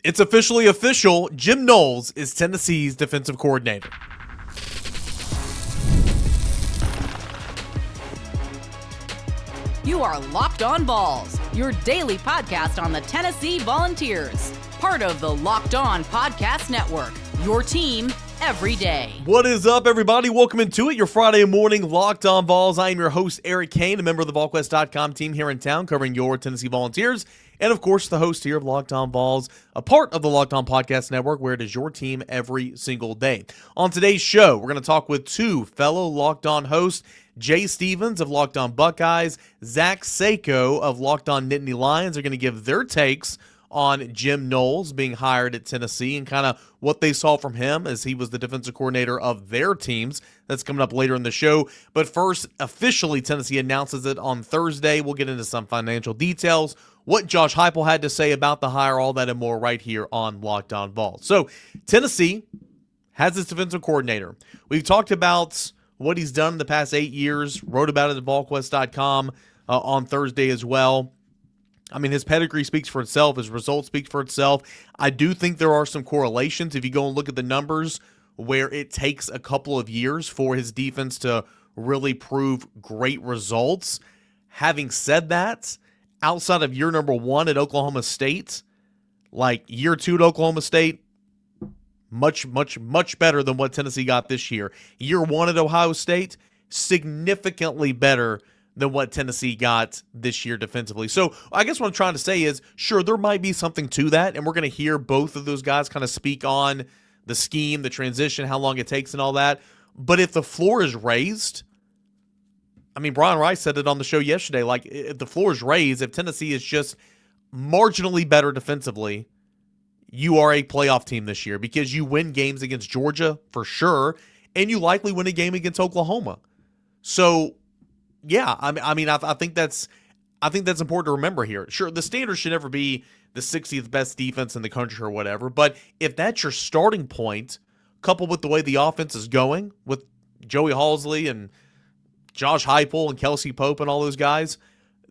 It's officially official. Jim Knowles is Tennessee's defensive coordinator. You are Locked On Vols, your daily podcast on the Tennessee Volunteers. Part of the Locked On Podcast Network, your team every day. What is up, everybody? Welcome into it, your Friday morning Locked On Vols. I am your host, Eric Cain, a member of the VolQuest.com team here in town, covering your Tennessee Volunteers. And, of course, the host here of Locked On Vols, a part of the Locked On Podcast Network, where it is your team every single day. On today's show, we're going to talk with two fellow Locked On hosts, Jay Stevens of Locked On Buckeyes, Zach Sayko of Locked On Nittany Lions are going to give their takes on Jim Knowles being hired at Tennessee and kind of what they saw from him as he was the defensive coordinator of their teams. That's coming up later in the show. But first, officially, Tennessee announces it on Thursday. We'll get into some financial details, what Josh Heupel had to say about the hire, all that and more right here on Locked On Vols. So, Tennessee has its defensive coordinator. We've talked about what he's done in the past 8 years, wrote about it at VolQuest.com on Thursday as well. I mean, his pedigree speaks for itself. His results speak for itself. I do think there are some correlations. If you go and look at the numbers where it takes a couple of years for his defense to really prove great results. Having said that, outside of year number 1 at Oklahoma State, like year 2 at Oklahoma State, much better than what Tennessee got this year. Year 1 at Ohio State, significantly better than what Tennessee got this year defensively. So I guess what I'm trying to say is, sure, there might be something to that, and we're going to hear both of those guys kind of speak on the scheme, the transition, how long it takes and all that. But if the floor is raised, I mean, Brian Rice said it on the show yesterday, like if the floor is raised, if Tennessee is just marginally better defensively, you are a playoff team this year because you win games against Georgia for sure, and you likely win a game against Oklahoma. So, yeah, I mean, I think that's important to remember here. Sure, the standard should never be the 60th best defense in the country or whatever, but if that's your starting point, coupled with the way the offense is going with Joey Halsley and Josh Heupel and Kelsey Pope and all those guys,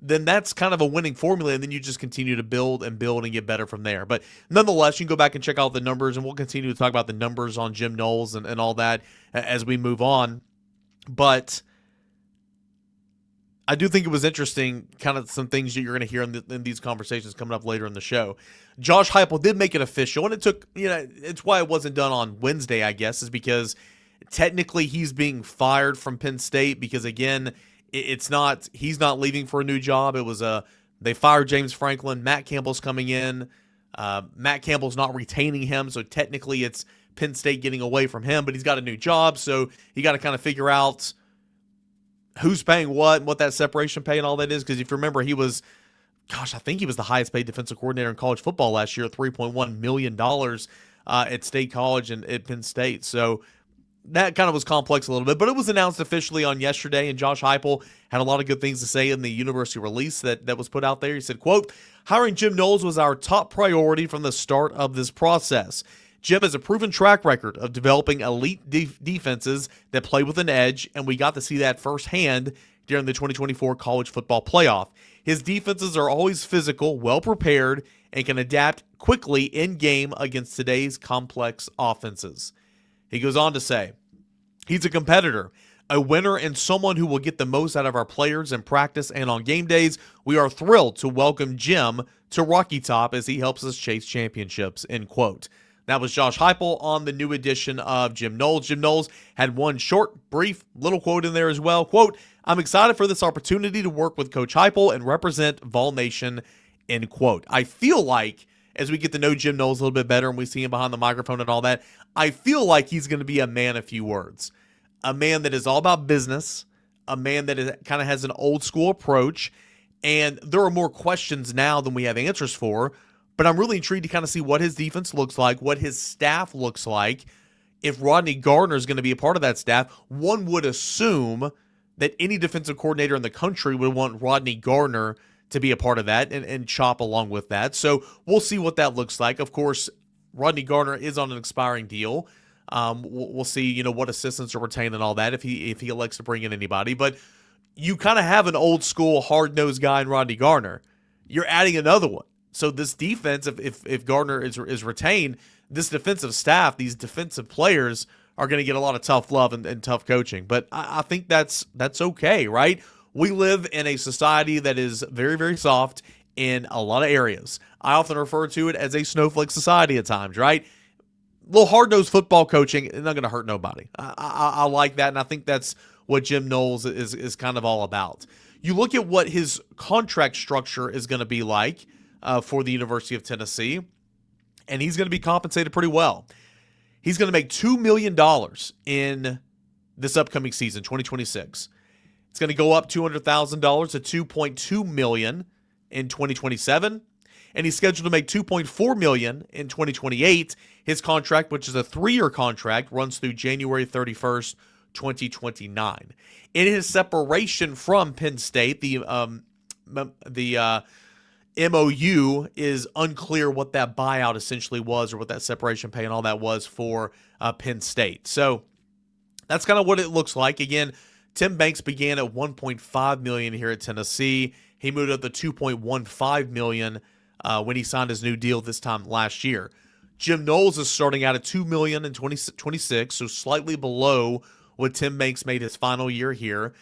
then that's kind of a winning formula, and then you just continue to build and get better from there. But nonetheless, you can go back and check out the numbers, and we'll continue to talk about the numbers on Jim Knowles and all that as we move on. But I do think it was interesting, kind of some things that you're going to hear in these conversations coming up later in the show. Josh Heupel did make it official, and it took, it's why it wasn't done on Wednesday, I guess, is because technically he's being fired from Penn State because, again, he's not leaving for a new job. It was they fired James Franklin. Matt Campbell's coming in. Matt Campbell's not retaining him, so technically it's Penn State getting away from him, but he's got a new job, so you got to kind of figure out who's paying what and what that separation pay and all that is. Because if you remember, I think he was the highest paid defensive coordinator in college football last year at $3.1 million at State College and at Penn State. So that kind of was complex a little bit, but it was announced officially on yesterday, and Josh Heupel had a lot of good things to say in the university release that was put out there. He said, quote, "Hiring Jim Knowles was our top priority from the start of this process. Jim has a proven track record of developing elite defenses that play with an edge, and we got to see that firsthand during the 2024 college football playoff. His defenses are always physical, well-prepared, and can adapt quickly in-game against today's complex offenses." He goes on to say, "He's a competitor, a winner, and someone who will get the most out of our players in practice and on game days. We are thrilled to welcome Jim to Rocky Top as he helps us chase championships," end quote. That was Josh Heupel on the new edition of Jim Knowles. Jim Knowles had one short, brief, little quote in there as well. Quote, "I'm excited for this opportunity to work with Coach Heupel and represent Vol Nation," end quote. I feel like as we get to know Jim Knowles a little bit better and we see him behind the microphone and all that, I feel like he's going to be a man of few words. A man that is all about business, a man that kind of has an old school approach, and there are more questions now than we have answers for. But I'm really intrigued to kind of see what his defense looks like, what his staff looks like. If Rodney Gardner is going to be a part of that staff, one would assume that any defensive coordinator in the country would want Rodney Gardner to be a part of that and chop along with that. So we'll see what that looks like. Of course, Rodney Gardner is on an expiring deal. We'll see, what assistants are retained and all that if he elects to bring in anybody. But you kind of have an old school hard-nosed guy in Rodney Gardner. You're adding another one. So this defense, if Gardner is retained, this defensive staff, these defensive players are going to get a lot of tough love and tough coaching. But I think that's okay, right? We live in a society that is very, very soft in a lot of areas. I often refer to it as a snowflake society at times, right? A little hard-nosed football coaching is not going to hurt nobody. I like that, and I think that's what Jim Knowles is kind of all about. You look at what his contract structure is going to be like for the University of Tennessee, and he's going to be compensated pretty well. He's going to make $2 million in this upcoming season, 2026. It's going to go up $200,000 to $2.2 million in 2027, and he's scheduled to make $2.4 million in 2028. His contract, which is a 3-year contract, runs through January 31st, 2029. In his separation from Penn State, the MOU is unclear what that buyout essentially was or what that separation pay and all that was for Penn State. So that's kind of what it looks like. Again, Tim Banks began at $1.5 million here at Tennessee. He moved up to $2.15 million when he signed his new deal this time last year. Jim Knowles is starting out at $2 million in 2026, so slightly below what Tim Banks made his final year here.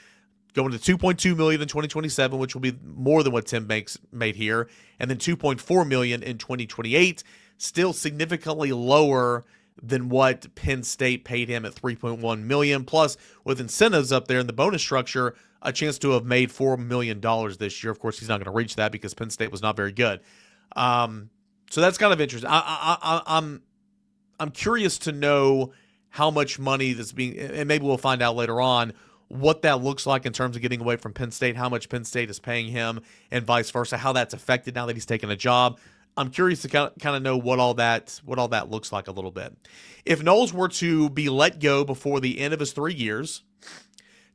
Going to $2.2 million in 2027, which will be more than what Tim Banks made here, and then $2.4 million in 2028, still significantly lower than what Penn State paid him at $3.1 million, plus with incentives up there in the bonus structure, a chance to have made $4 million this year. Of course, he's not going to reach that because Penn State was not very good. So that's kind of interesting. I'm curious to know how much money that's being, and maybe we'll find out later on, what that looks like in terms of getting away from Penn State, how much Penn State is paying him, and vice versa, how that's affected now that he's taken a job. I'm curious to kind of know what all that looks like a little bit. If Knowles were to be let go before the end of his 3 years,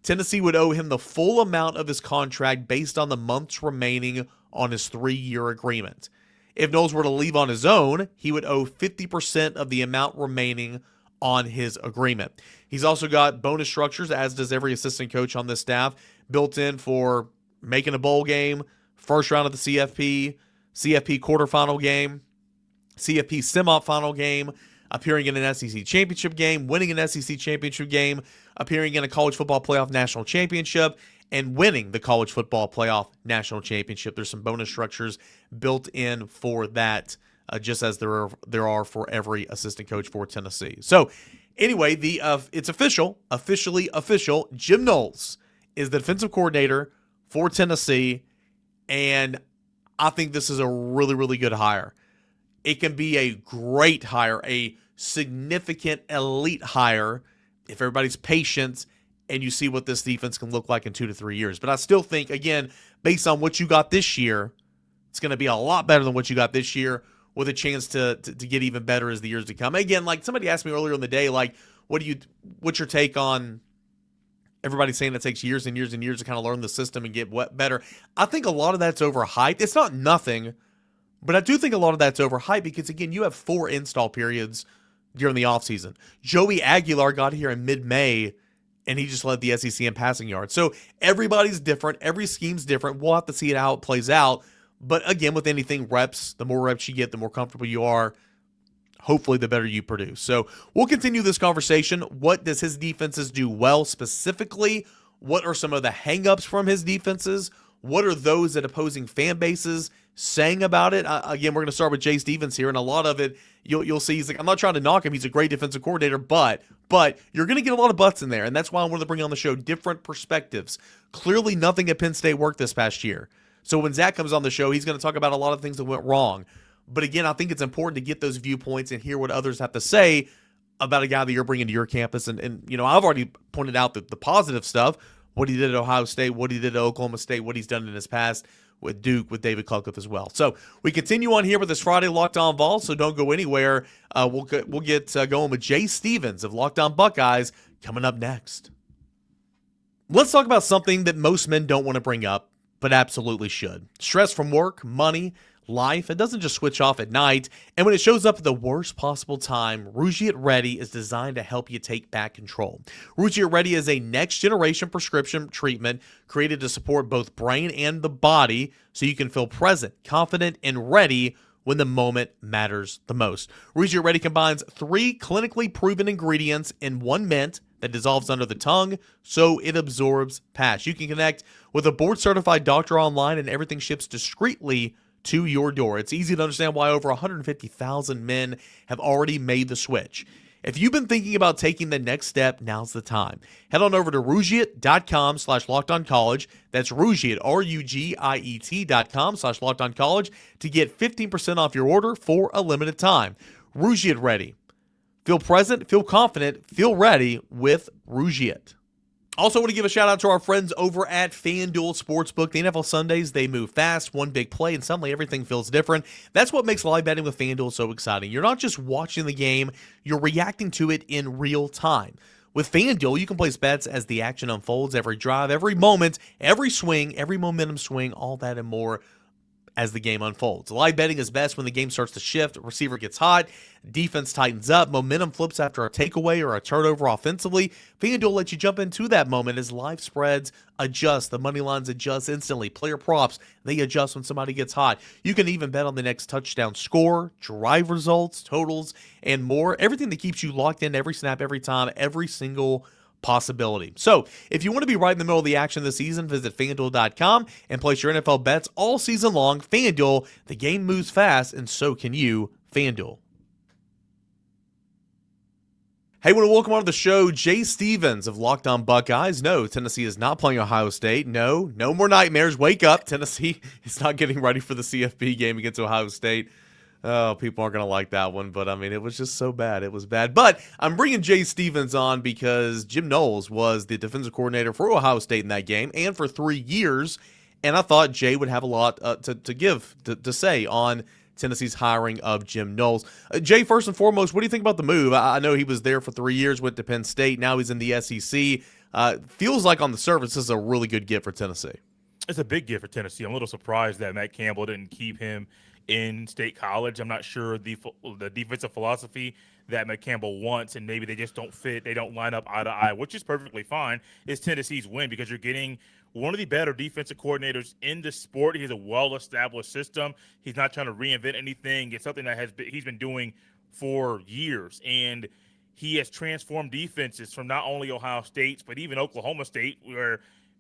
Tennessee would owe him the full amount of his contract based on the months remaining on his 3-year agreement. If Knowles were to leave on his own, he would owe 50% of the amount remaining on his agreement. He's also got bonus structures, as does every assistant coach on this staff, built in for making a bowl game, first round of the CFP quarterfinal game, CFP semifinal game, appearing in an SEC championship game, winning an SEC championship game, appearing in a college football playoff national championship, and winning the college football playoff national championship. There's some bonus structures built in for that, just as there are for every assistant coach for Tennessee. So anyway, it's officially official. Jim Knowles is the defensive coordinator for Tennessee, and I think this is a really, really good hire. It can be a great hire, a significant elite hire if everybody's patient and you see what this defense can look like in 2 to 3 years. But I still think, again, based on what you got this year, it's going to be a lot better than what you got this year, with a chance to get even better as the years to come. Again, like somebody asked me earlier in the day, like, what's your take on everybody saying it takes years and years and years to kind of learn the system and get better? I think a lot of that's overhyped. It's not nothing, but I do think a lot of that's overhyped because, again, you have 4 install periods during the offseason. Joey Aguilar got here in mid-May, and he just led the SEC in passing yards. So everybody's different. Every scheme's different. We'll have to see how it plays out. But again, with anything, reps, the more reps you get, the more comfortable you are, hopefully the better you produce. So we'll continue this conversation. What does his defenses do well specifically? What are some of the hangups from his defenses? What are those that opposing fan bases saying about it? Again, we're going to start with Jay Stevens here, and a lot of it you'll see. He's like, I'm not trying to knock him. He's a great defensive coordinator, but you're going to get a lot of butts in there, and that's why I wanted to bring on the show different perspectives. Clearly, nothing at Penn State worked this past year. So when Zach comes on the show, he's going to talk about a lot of things that went wrong. But again, I think it's important to get those viewpoints and hear what others have to say about a guy that you're bringing to your campus. And you know, I've already pointed out the positive stuff, what he did at Ohio State, what he did at Oklahoma State, what he's done in his past with Duke, with David Cutcliffe as well. So we continue on here with this Friday Locked On Vols, so don't go anywhere. We'll get going with Jay Stevens of Locked On Buckeyes coming up next. Let's talk about something that most men don't want to bring up, but absolutely should. Stress from work, money, life. It doesn't just switch off at night. And when it shows up at the worst possible time, Rougiet Ready is designed to help you take back control. Rougiet Ready is a next-generation prescription treatment created to support both brain and the body so you can feel present, confident, and ready when the moment matters the most. Rougiet Ready combines 3 clinically proven ingredients in one mint that dissolves under the tongue so it absorbs patch. You can connect with a board-certified doctor online and everything ships discreetly to your door. It's easy to understand why over 150,000 men have already made the switch. If you've been thinking about taking the next step, now's the time. Head on over to Rougiet.com/LockedOnCollege. That's Rougiet, RUGIET.com/LockedOnCollege to get 15% off your order for a limited time. Rougiet Ready. Feel present, feel confident, feel ready with Rougiet. Also want to give a shout out to our friends over at FanDuel Sportsbook. The NFL Sundays, they move fast, one big play, and suddenly everything feels different. That's what makes live betting with FanDuel so exciting. You're not just watching the game, you're reacting to it in real time. With FanDuel, you can place bets as the action unfolds, every drive, every moment, every swing, every momentum swing, all that and more as the game unfolds. Live betting is best when the game starts to shift, receiver gets hot, defense tightens up, momentum flips after a takeaway or a turnover offensively. FanDuel lets you jump into that moment as live spreads adjust, the money lines adjust instantly, player props, they adjust when somebody gets hot. You can even bet on the next touchdown score, drive results, totals, and more. Everything that keeps you locked in every snap, every time, every single possibility. So, if you want to be right in the middle of the action this season, visit FanDuel.com and place your NFL bets all season long. FanDuel, the game moves fast, and so can you. FanDuel. Hey, I want to welcome on to the show Jay Stevens of Locked On Buckeyes. No, Tennessee is not playing Ohio State. No more nightmares. Wake up. Tennessee is not getting ready for the CFP game against Ohio State. Oh, people aren't going to like that one, but I mean, it was just so bad. It was bad. But I'm bringing Jay Stevens on because Jim Knowles was the defensive coordinator for Ohio State in that game and for 3 years. And I thought Jay would have a lot to say on Tennessee's hiring of Jim Knowles. Jay, first and foremost, what do you think about the move? I know he was there for 3 years, went to Penn State. Now he's in the SEC. Feels like on the surface, this is a really good get for Tennessee. It's a big get for Tennessee. I'm a little surprised that Matt Campbell didn't keep him in State College. I'm not sure the defensive philosophy that Matt Campbell wants, and maybe they just don't fit. They don't line up eye to eye, which is perfectly fine. Is Tennessee's win because you're getting one of the better defensive coordinators in the sport. He has a well-established system. He's not trying to reinvent anything. It's something that he's been doing for years, and he has transformed defenses from not only Ohio State's but even Oklahoma State, where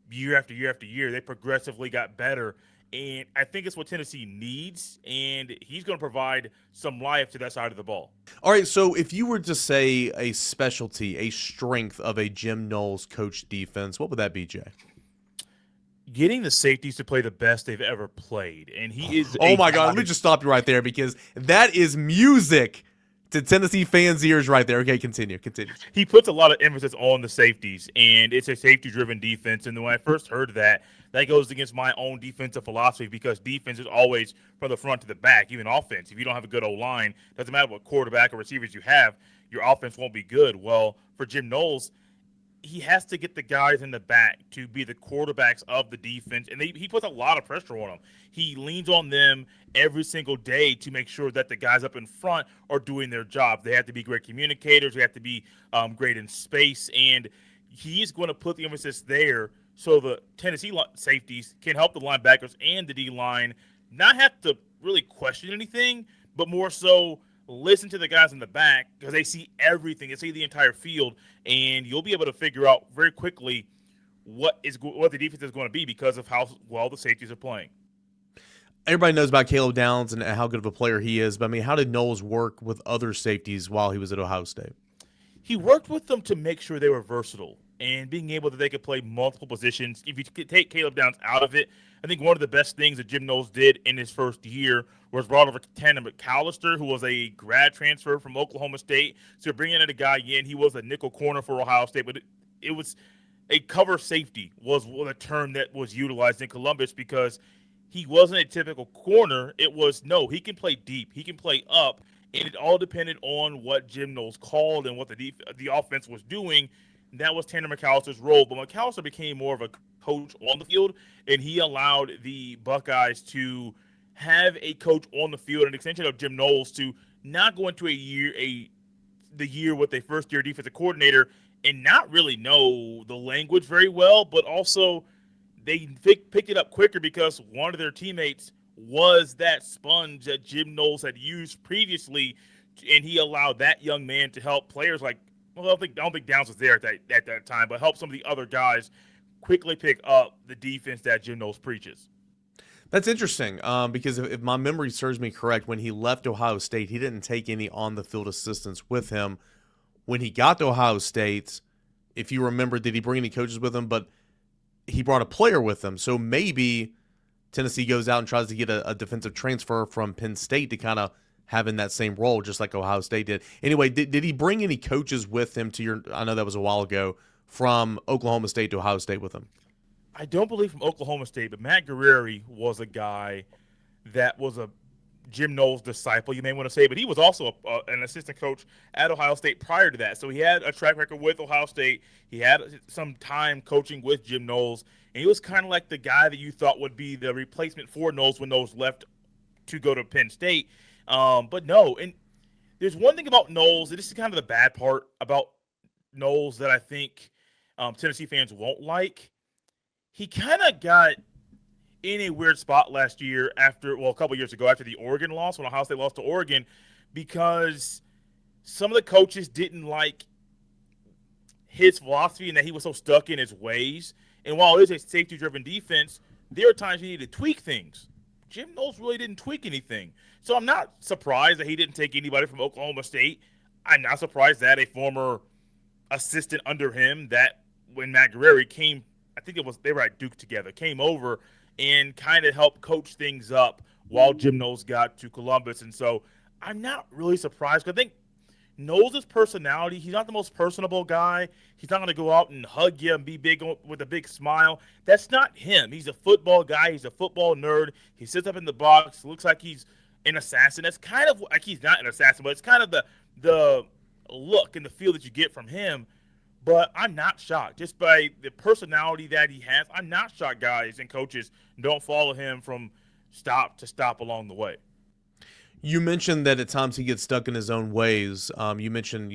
year after year after year they progressively got better. And I think it's what Tennessee needs, and he's going to provide some life to that side of the ball. All right, so if you were to say a specialty, a strength of a Jim Knowles coach defense, what would that be, Jay? Getting the safeties to play the best they've ever played. And he is oh, my God, let me just stop you right there because that is music to Tennessee fans' ears right there. Okay, continue. He puts a lot of emphasis on the safeties, and it's a safety-driven defense. And when I first heard that goes against my own defensive philosophy because defense is always from the front to the back, even offense. If you don't have a good O-line, doesn't matter what quarterback or receivers you have, your offense won't be good. Well, for Jim Knowles, he has to get the guys in the back to be the quarterbacks of the defense, and he puts a lot of pressure on them. He leans on them every single day to make sure that the guys up in front are doing their job. They have to be great communicators. They have to be great in space, and he's going to put the emphasis there so the Tennessee safeties can help the linebackers and the D-line not have to really question anything, but more so listen to the guys in the back because they see everything. They see the entire field, and you'll be able to figure out very quickly what the defense is going to be because of how well the safeties are playing. Everybody knows about Caleb Downs and how good of a player he is, but I mean, how did Knowles work with other safeties while he was at Ohio State? He worked with them to make sure they were versatile and being able that they could play multiple positions. If you could take Caleb Downs out of it, I think one of the best things that Jim Knowles did in his first year was brought over Tanner McAllister, who was a grad transfer from Oklahoma State. So bringing in a guy in, he was a nickel corner for Ohio State, but it was a cover safety was a term that was utilized in Columbus because he wasn't a typical corner. It was, no, he can play deep. He can play up. And it all depended on what Jim Knowles called and what the offense was doing. That was Tanner McAllister's role. But McAllister became more of a coach on the field, and he allowed the Buckeyes to have a coach on the field, an extension of Jim Knowles, to not go into the year with a first-year defensive coordinator and not really know the language very well, but also they picked it up quicker because one of their teammates was that sponge that Jim Knowles had used previously, and he allowed that young man to help players like, well, I don't think Downs was there at that time, but help some of the other guys quickly pick up the defense that Jim Knowles preaches. That's interesting because if my memory serves me correct, when he left Ohio State, he didn't take any on-the-field assistants with him. When he got to Ohio State, if you remember, did he bring any coaches with him? But he brought a player with him. So maybe Tennessee goes out and tries to get a defensive transfer from Penn State to kind of have in that same role, just like Ohio State did. Anyway, did he bring any coaches with him I know that was a while ago, from Oklahoma State to Ohio State with him? I don't believe from Oklahoma State, but Matt Guerrieri was a guy that was a Jim Knowles disciple, you may want to say, but he was also an assistant coach at Ohio State prior to that. So he had a track record with Ohio State. He had some time coaching with Jim Knowles, and he was kind of like the guy that you thought would be the replacement for Knowles when Knowles left to go to Penn State. But no, and there's one thing about Knowles, and this is kind of the bad part about Knowles that I think Tennessee fans won't like. He kind of got in a weird spot last year a couple years ago after the Oregon loss, when Ohio State lost to Oregon, because some of the coaches didn't like his philosophy and that he was so stuck in his ways. And while it is a safety-driven defense, there are times you need to tweak things. Jim Knowles really didn't tweak anything. So I'm not surprised that he didn't take anybody from Oklahoma State. I'm not surprised that a former assistant under him, that when Matt Guerrieri came, I think they were at Duke together, came over and kind of helped coach things up while Jim Knowles got to Columbus. And so I'm not really surprised, because I think Knowles' personality, he's not the most personable guy. He's not going to go out and hug you and be big with a big smile. That's not him. He's a football guy. He's a football nerd. He sits up in the box, looks like he's an assassin. That's kind of like, he's not an assassin, but it's kind of the look and the feel that you get from him. But I'm not shocked. Just by the personality that he has, I'm not shocked guys and coaches don't follow him from stop to stop along the way. You mentioned that at times he gets stuck in his own ways. You mentioned,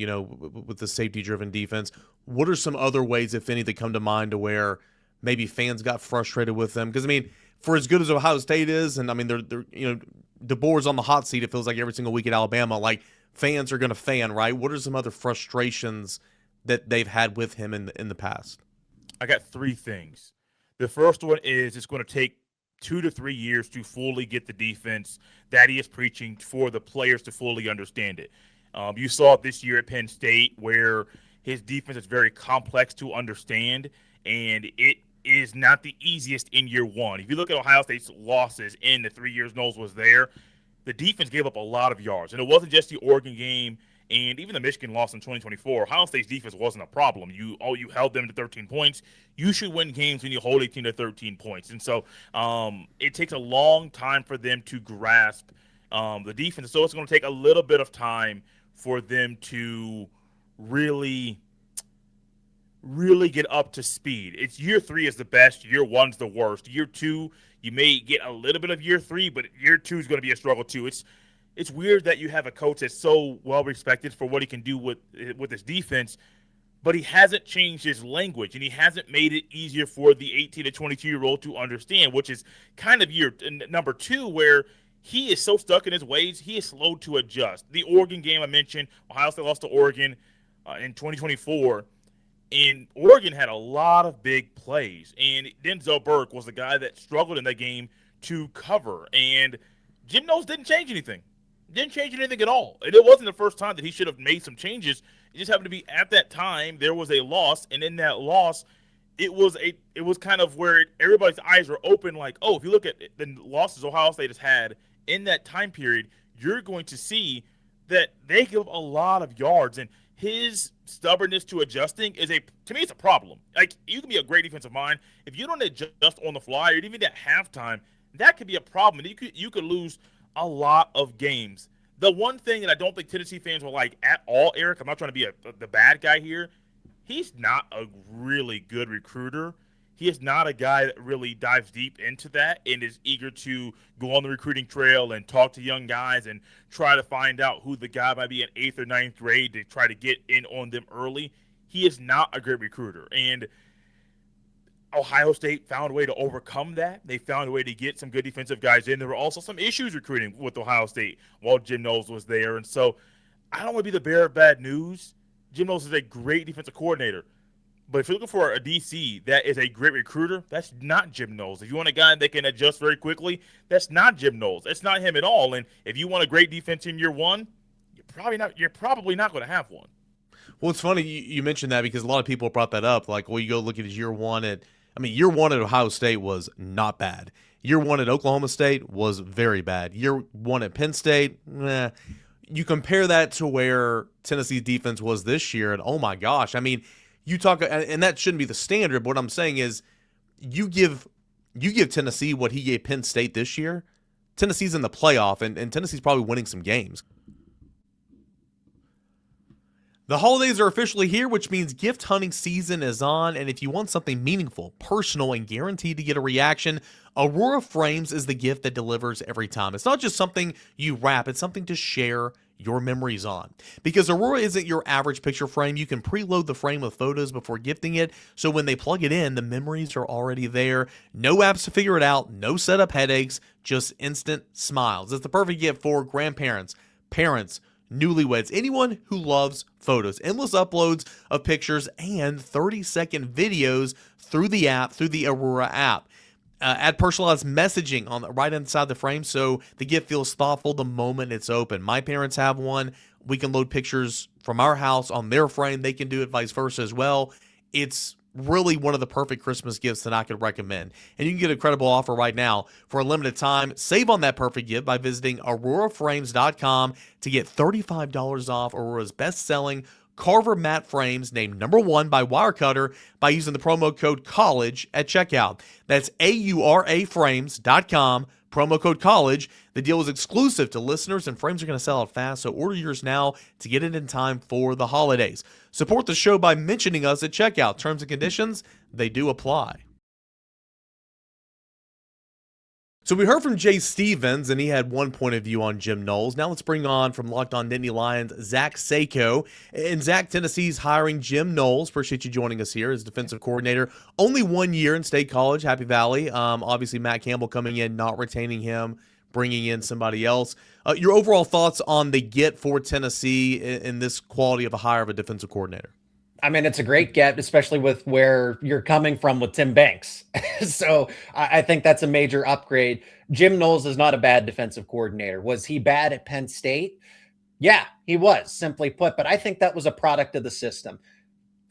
with the safety-driven defense. What are some other ways, if any, that come to mind to where maybe fans got frustrated with them? Because, for as good as Ohio State is, and, they're DeBoer's on the hot seat, it feels like every single week at Alabama, like, fans are going to fan, right? What are some other frustrations that they've had with him in the past? I got three things. The first one is it's going to take 2 to 3 years to fully get the defense that he is preaching for the players to fully understand it. You saw it this year at Penn State, where his defense is very complex to understand, and it is not the easiest in year one. If you look at Ohio State's losses in the 3 years Knowles was there, the defense gave up a lot of yards. And it wasn't just the Oregon game and even the Michigan loss in 2024. Ohio State's defense wasn't a problem. You held them to 13 points. You should win games when you hold a team to 13 points. And so it takes a long time for them to grasp the defense. So it's going to take a little bit of time for them to really get up to speed. It's year 3 is the best. Year 1's the worst. Year 2, you may get a little bit of year 3, but year 2 is going to be a struggle too. It's weird that you have a coach that's so well respected for what he can do with his defense, but he hasn't changed his language, and he hasn't made it easier for the 18 to 22-year-old to understand, which is kind of year number 2, where he is so stuck in his ways, he is slow to adjust. The Oregon game I mentioned, Ohio State lost to Oregon in 2024, and Oregon had a lot of big plays, and Denzel Burke was the guy that struggled in that game to cover, and Jim Knowles didn't change anything. Didn't change anything at all. And it wasn't the first time that he should have made some changes. It just happened to be at that time there was a loss, and in that loss, it was kind of where everybody's eyes were open, like, oh, if you look at the losses Ohio State has had in that time period, you're going to see that they give a lot of yards, and his stubbornness to adjusting to me, it's a problem. Like, you can be a great defensive mind. If you don't adjust on the fly, or even at halftime, that could be a problem. You could lose a lot of games. The one thing that I don't think Tennessee fans will like at all, Eric, I'm not trying to be the bad guy here, he's not a really good recruiter. he is not a guy that really dives deep into that and is eager to go on the recruiting trail and talk to young guys and try to find out who the guy might be in 8th or 9th grade to try to get in on them early. He is not a great recruiter. And Ohio State found a way to overcome that. They found a way to get some good defensive guys in. There were also some issues recruiting with Ohio State while Jim Knowles was there. And so I don't want to be the bearer of bad news. Jim Knowles is a great defensive coordinator. But if you're looking for a DC that is a great recruiter, that's not Jim Knowles. If you want a guy that can adjust very quickly, that's not Jim Knowles. That's not him at all. And if you want a great defense in year one, you're probably not going to have one. Well, it's funny you mentioned that because a lot of people brought that up. Like, well, you go look at his year one at Ohio State was not bad. Year one at Oklahoma State was very bad. Year one at Penn State, You compare that to where Tennessee's defense was this year, and oh my gosh, I mean, you talk, and that shouldn't be the standard. But what I'm saying is, you give Tennessee what he gave Penn State this year. Tennessee's in the playoff, and Tennessee's probably winning some games. The holidays are officially here, which means gift hunting season is on, and if you want something meaningful, personal, and guaranteed to get a reaction, Aurora Frames is the gift that delivers every time. It's not just something you wrap, it's something to share your memories on. Because Aurora isn't your average picture frame. You can preload the frame with photos before gifting it, so when they plug it in, the memories are already there. No apps to figure it out, no setup headaches, just instant smiles. It's the perfect gift for grandparents, parents, newlyweds, anyone who loves photos. Endless uploads of pictures and 30-second videos through the app, through the Aurora app. Add personalized messaging on right inside the frame so the gift feels thoughtful the moment it's open. My parents have one. We can load pictures from our house on their frame. They can do it vice versa as well. It's really one of the perfect Christmas gifts that I could recommend. And you can get a credible offer right now. For a limited time, save on that perfect gift by visiting auroraframes.com to get $35 off Aurora's best-selling Carver matte frames named #1 by Wirecutter by using the promo code COLLEGE at checkout. That's auraframes.com, promo code COLLEGE. The deal is exclusive to listeners, and frames are going to sell out fast, so order yours now to get it in time for the holidays. Support the show by mentioning us at checkout. Terms and conditions, they do apply. So we heard from Jay Stevens, and he had one point of view on Jim Knowles. Now let's bring on from Locked On Nittany Lions, Zach Sayko. And Zach, Tennessee's hiring Jim Knowles. Appreciate you joining us here as defensive coordinator. Only 1 year in State College, Happy Valley. Obviously, Matt Campbell coming in, not retaining him, bringing in somebody else. Your overall thoughts on the get for Tennessee in this quality of a hire of a defensive coordinator? I mean, it's a great get, especially with where you're coming from with Tim Banks. So I think that's a major upgrade. Jim Knowles is not a bad defensive coordinator. Was he bad at Penn State? Yeah, he was, simply put. But I think that was a product of the system.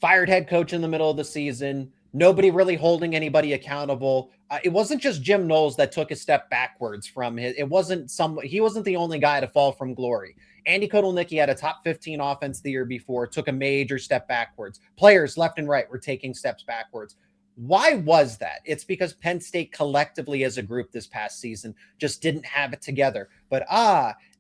Fired head coach in the middle of the season. Nobody really holding anybody accountable. It wasn't just Jim Knowles that took a step backwards from his. He wasn't the only guy to fall from glory. Andy Kotelnicki had a top 15 offense the year before, took a major step backwards. Players left and right were taking steps backwards. Why was that? It's because Penn State collectively as a group this past season just didn't have it together. But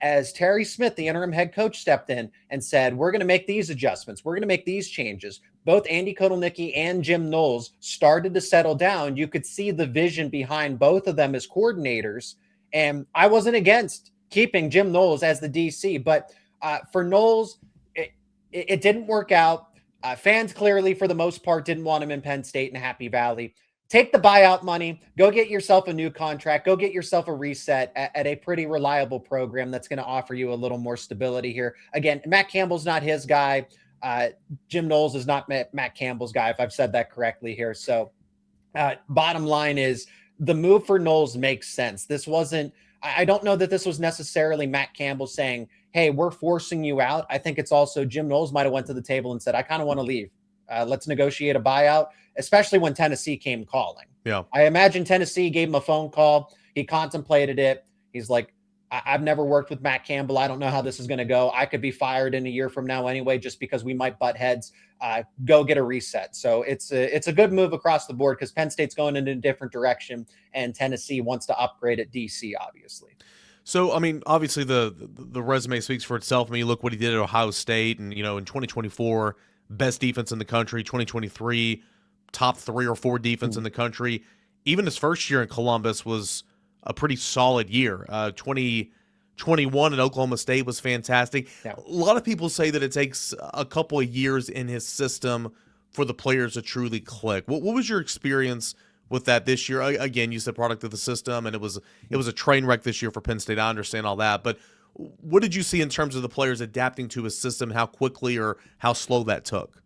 as Terry Smith, the interim head coach, stepped in and said, we're going to make these adjustments. We're going to make these changes. Both Andy Kotelnicki and Jim Knowles started to settle down. You could see the vision behind both of them as coordinators. And I wasn't against keeping Jim Knowles as the DC, but for Knowles, it didn't work out. Fans clearly, for the most part, didn't want him in Penn State and Happy Valley. Take the buyout money, go get yourself a new contract, go get yourself a reset at a pretty reliable program that's going to offer you a little more stability here. Again, Matt Campbell's not his guy. Jim Knowles is not Matt Campbell's guy, if I've said that correctly here. So bottom line is the move for Knowles makes sense. This wasn't, I don't know that this was necessarily Matt Campbell saying, hey, we're forcing you out. I think it's also Jim Knowles might have went to the table and said, I kind of want to leave. Let's negotiate a buyout, especially when Tennessee came calling. Yeah, I imagine Tennessee gave him a phone call. He contemplated it. He's like, I've never worked with Matt Campbell. I don't know how this is going to go. I could be fired in a year from now anyway, just because we might butt heads. Go get a reset. So it's a good move across the board because Penn State's going in a different direction and Tennessee wants to upgrade at DC, obviously. So, I mean, obviously the resume speaks for itself. I mean, you look what he did at Ohio State and, in 2024, best defense in the country, 2023, top 3 or 4 defense in the country. Even his first year in Columbus was a pretty solid year. 2021 in Oklahoma State was fantastic. Yeah. A lot of people say that it takes a couple of years in his system for the players to truly click. What was your experience with that this year? Again, you said product of the system, and it was a train wreck this year for Penn State. I understand all that, but what did you see in terms of the players adapting to his system, how quickly or how slow that took?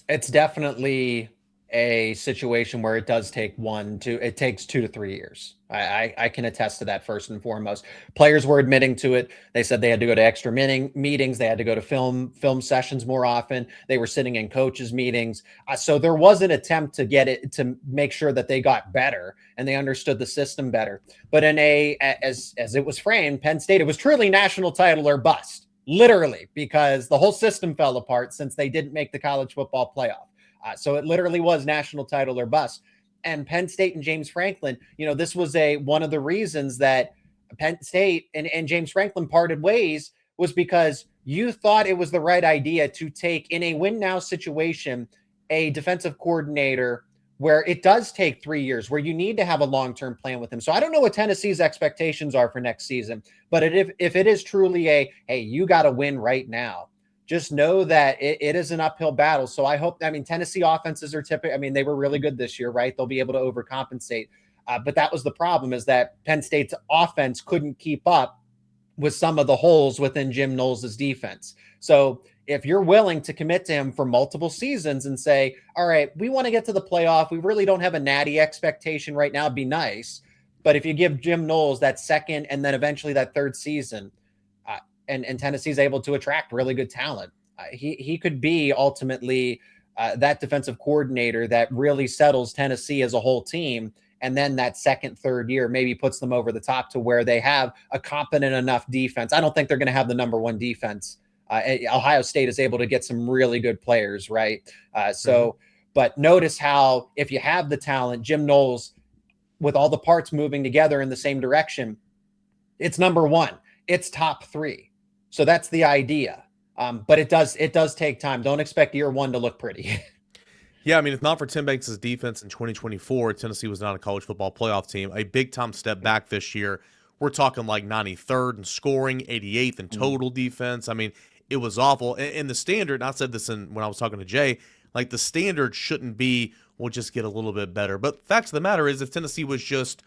It's definitely a situation where it does take it takes 2 to 3 years. I can attest to that first and foremost. Players were admitting to it. They said they had to go to extra meetings. They had to go to film sessions more often. They were sitting in coaches' meetings. So there was an attempt to make sure that they got better and they understood the system better. But as it was framed, Penn State, it was truly national title or bust, literally, because the whole system fell apart since they didn't make the college football playoff. So it literally was national title or bust. And Penn State and James Franklin, this was one of the reasons that Penn State and James Franklin parted ways, was because you thought it was the right idea to take, in a win now situation, a defensive coordinator where it does take 3 years, where you need to have a long-term plan with him. So I don't know what Tennessee's expectations are for next season, but if it is truly hey, you got to win right now, just know that it is an uphill battle. So Tennessee offenses are typically, they were really good this year, right? They'll be able to overcompensate. But that was the problem, is that Penn State's offense couldn't keep up with some of the holes within Jim Knowles' defense. So if you're willing to commit to him for multiple seasons and say, all right, we want to get to the playoff, we really don't have a natty expectation right now, it'd be nice. But if you give Jim Knowles that second and then eventually that third season, and Tennessee's able to attract really good talent, he could be ultimately that defensive coordinator that really settles Tennessee as a whole team. And then that second, third year maybe puts them over the top to where they have a competent enough defense. I don't think they're going to have the number 1 defense. Ohio State is able to get some really good players, right? But notice how, if you have the talent, Jim Knowles, with all the parts moving together in the same direction, it's number 1. It's top 3. So that's the idea. But it does take time. Don't expect year 1 to look pretty. Yeah, if not for Tim Banks' defense in 2024, Tennessee was not a college football playoff team. A big-time step back this year. We're talking like 93rd in scoring, 88th in total defense. It was awful. And the standard, and I said this when I was talking to Jay, like the standard shouldn't be, we'll just get a little bit better. But the fact of the matter is, if Tennessee was just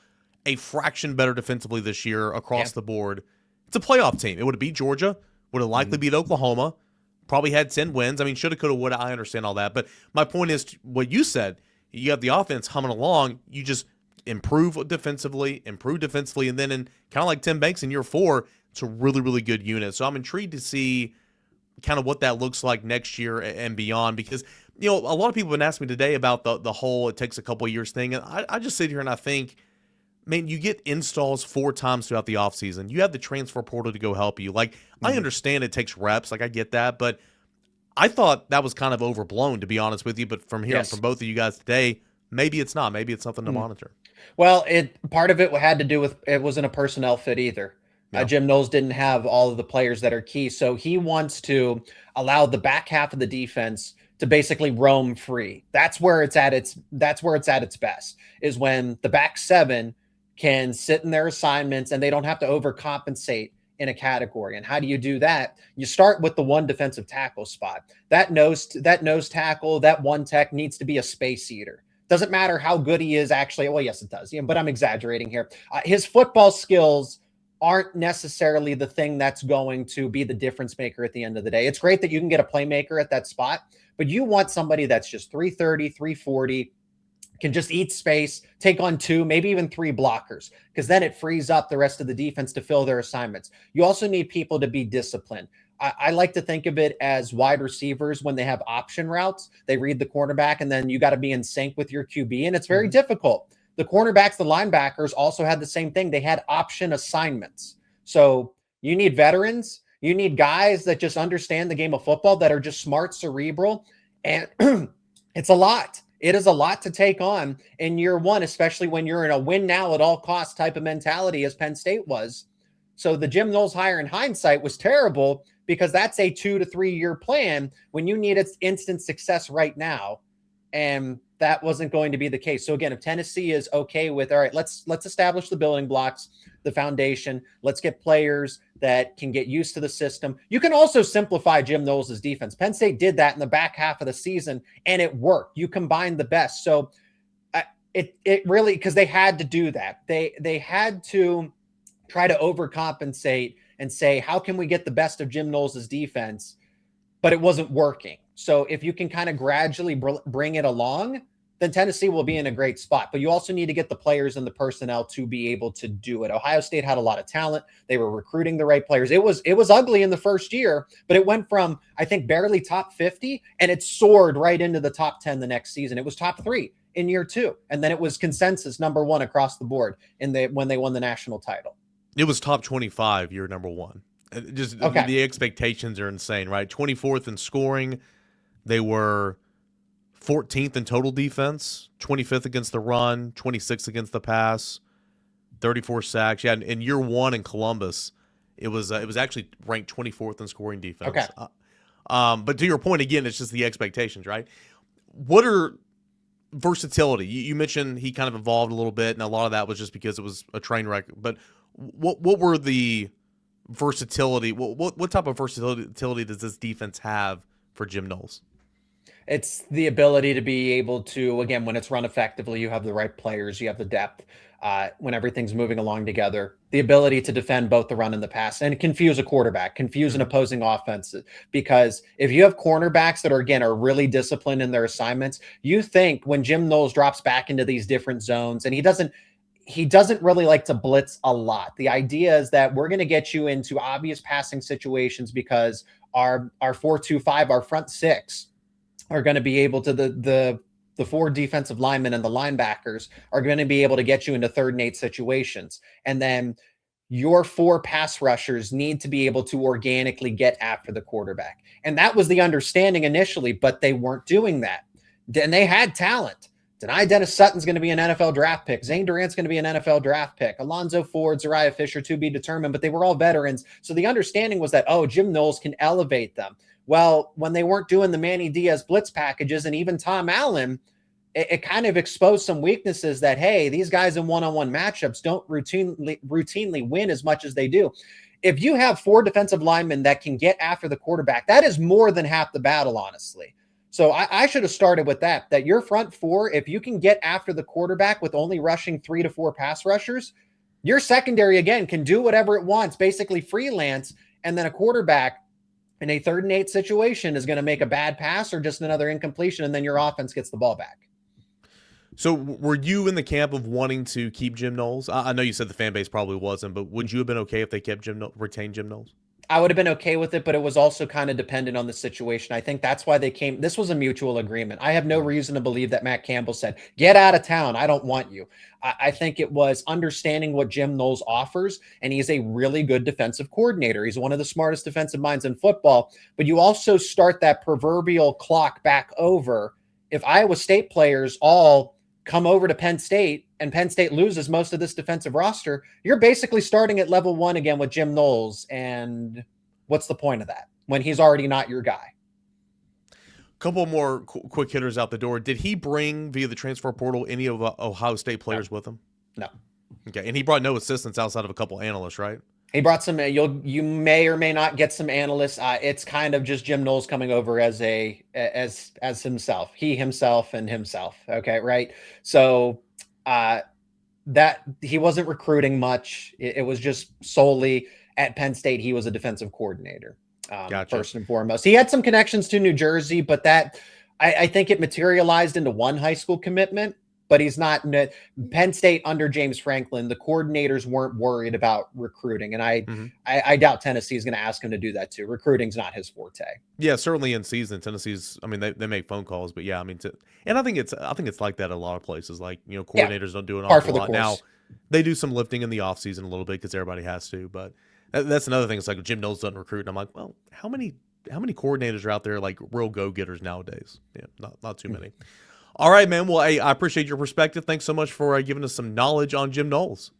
a fraction better defensively this year across the board, it's a playoff team. It would have beat Georgia, would have likely beat Oklahoma, probably had 10 wins. shoulda, coulda, woulda. I understand all that. But my point is what you said. You have the offense humming along. You just improve defensively, and then kind of like Tim Banks in year 4, it's a really, really good unit. So I'm intrigued to see kind of what that looks like next year and beyond, because, a lot of people have been asking me today about the whole it takes a couple of years thing. And I just sit here and I think, man, you get installs 4 times throughout the offseason. You have the transfer portal to go help you. I understand it takes reps. I get that. But I thought that was kind of overblown, to be honest with you. But from hearing from both of you guys today, maybe it's not. Maybe it's something to monitor. Well, part of it had to do with it wasn't a personnel fit either. Yeah. Jim Knowles didn't have all of the players that are key. So he wants to allow the back half of the defense to basically roam free. That's where it's at its best, is when the back 7 can sit in their assignments and they don't have to overcompensate in a category. And how do you do that? You start with the 1 defensive tackle spot. That nose tackle, that 1 tech needs to be a space eater. Doesn't matter how good he is actually. Well, yes, it does. But I'm exaggerating here. His football skills aren't necessarily the thing that's going to be the difference maker at the end of the day. It's great that you can get a playmaker at that spot, but you want somebody that's just 330, 340, can just eat space, take on 2, maybe even 3 blockers, because then it frees up the rest of the defense to fill their assignments. You also need people to be disciplined. I like to think of it as wide receivers when they have option routes. They read the cornerback, and then you got to be in sync with your QB, and it's very difficult. The cornerbacks, the linebackers also had the same thing. They had option assignments. So you need veterans. You need guys that just understand the game of football, that are just smart, cerebral, and it's a lot. It is a lot to take on in year 1, especially when you're in a win now at all costs type of mentality, as Penn State was. So the Jim Knowles hire in hindsight was terrible, because that's a 2 to 3 year plan when you need instant success right now. And that wasn't going to be the case. So again, if Tennessee is okay with, all right, let's establish the building blocks, the foundation, let's get players that can get used to the system. You can also simplify Jim Knowles' defense. Penn State did that in the back half of the season, and it worked. You combined the best. So it really, because they had to do that. They had to try to overcompensate and say, how can we get the best of Jim Knowles' defense? But it wasn't working. So if you can kind of gradually bring it along, then Tennessee will be in a great spot. But you also need to get the players and the personnel to be able to do it. Ohio State had a lot of talent. They were recruiting the right players. It was ugly in the first year, but it went from, I think, barely top 50, and it soared right into the top 10 the next season. It was top 3 in year 2. And then it was consensus number 1 across the board when they won the national title. It was top 25 year number 1. Just okay. The expectations are insane, right? 24th in scoring. They were 14th in total defense, 25th against the run, 26th against the pass, 34 sacks. Yeah, in year 1 in Columbus, it was actually ranked 24th in scoring defense. Okay. But to your point, again, it's just the expectations, right? What are versatility? You mentioned he kind of evolved a little bit, and a lot of that was just because it was a train wreck. But what were the versatility? What type of versatility does this defense have for Jim Knowles? It's the ability to be able to, again, when it's run effectively, you have the right players, you have the depth, when everything's moving along together, the ability to defend both the run and the pass and confuse a quarterback, confuse an opposing offense. Because if you have cornerbacks that are really disciplined in their assignments, you think when Jim Knowles drops back into these different zones, and he doesn't really like to blitz a lot. The idea is that we're going to get you into obvious passing situations because our 4-2-5, our front 6 are going to be able to, the 4 defensive linemen and the linebackers are going to be able to get you into 3rd and 8 situations. And then your 4 pass rushers need to be able to organically get after the quarterback. And that was the understanding initially, but they weren't doing that. And they had talent. Dennis Sutton's going to be an NFL draft pick. Zane Durant's going to be an NFL draft pick. Alonzo Ford, Zariah Fisher to be determined, but they were all veterans. So the understanding was that, Jim Knowles can elevate them. Well, when they weren't doing the Manny Diaz blitz packages and even Tom Allen, it kind of exposed some weaknesses that, hey, these guys in one-on-one matchups don't routinely win as much as they do. If you have 4 defensive linemen that can get after the quarterback, that is more than half the battle, honestly. So I should have started with that your front 4, if you can get after the quarterback with only rushing 3 to 4 pass rushers, your secondary, again, can do whatever it wants, basically freelance, and then a quarterback in a 3rd and 8 situation is going to make a bad pass or just another incompletion, and then your offense gets the ball back. So were you in the camp of wanting to keep Jim Knowles? I know you said the fan base probably wasn't, but would you have been okay if they retained Jim Knowles? I would have been okay with it, but it was also kind of dependent on the situation. I think that's why this was a mutual agreement. I have no reason to believe that Matt Campbell said, get out of town, I don't want you. I think it was understanding what Jim Knowles offers, and he's a really good defensive coordinator. He's one of the smartest defensive minds in football, but you also start that proverbial clock back over. If Iowa State players all come over to Penn State and Penn State loses most of this defensive roster, you're basically starting at level 1 again with Jim Knowles. And what's the point of that when he's already not your guy? Couple more quick hitters out the door. Did he bring via the transfer portal any of Ohio State players with him? No. Okay. And he brought no assistants outside of a couple analysts, right? He brought some, you may or may not get some analysts. It's kind of just Jim Knowles coming over as himself, he, himself, and himself. Okay. Right. So, that he wasn't recruiting much. It was just solely at Penn State. He was a defensive coordinator. Gotcha. First and foremost, he had some connections to New Jersey, but I think it materialized into one high school commitment. But he's not Penn State under James Franklin. The coordinators weren't worried about recruiting, and I doubt Tennessee is going to ask him to do that too. Recruiting's not his forte. Yeah, certainly in season, Tennessee's. I mean, they make phone calls, but yeah, I mean, and I think it's like that at a lot of places. Like coordinators don't do an awful lot. Now they do some lifting in the offseason a little bit because everybody has to. But that's another thing. It's like Jim Knowles doesn't recruit, and I'm like, well, how many coordinators are out there like real go getters nowadays? Yeah, not too many. All right, man. Well, I appreciate your perspective. Thanks so much for giving us some knowledge on Jim Knowles.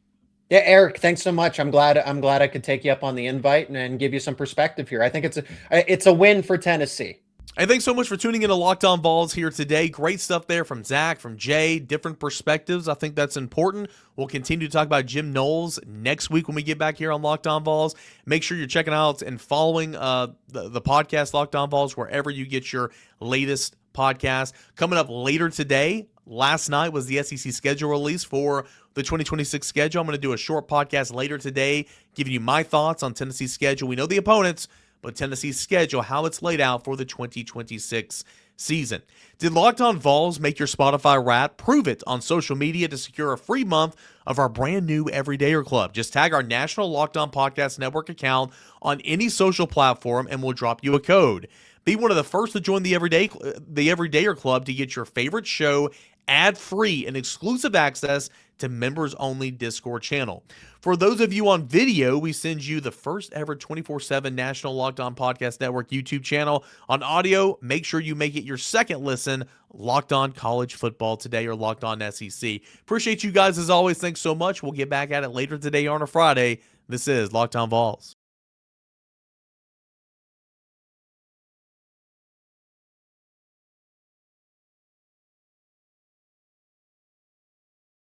Yeah, Eric, thanks so much. I'm glad I could take you up on the invite and give you some perspective here. I think it's a win for Tennessee. Hey, thanks so much for tuning in to Locked On Vols here today. Great stuff there from Zach, from Jay, different perspectives. I think that's important. We'll continue to talk about Jim Knowles next week when we get back here on Locked On Vols. Make sure you're checking out and following the podcast Locked On Vols wherever you get your latest podcast. Coming up later today, last night was the SEC schedule release for the 2026 schedule. I'm going to do a short podcast later today giving you my thoughts on Tennessee's schedule. We know the opponents, but Tennessee's schedule, how it's laid out for the 2026 season. Did Locked On Vols make your Spotify Wrapped? Prove it on social media to secure a free month of our brand new Everydayer Club. Just tag our National Locked On Podcast Network account on any social platform and we'll drop you a code. Be one of the first to join the Everydayer Club to get your favorite show ad-free and exclusive access to members-only Discord channel. For those of you on video, we send you the first ever 24/7 National Locked On Podcast Network YouTube channel. On audio, make sure you make it your second listen, Locked On College Football Today or Locked On SEC. Appreciate you guys as always. Thanks so much. We'll get back at it later today on a Friday. This is Locked On Vols.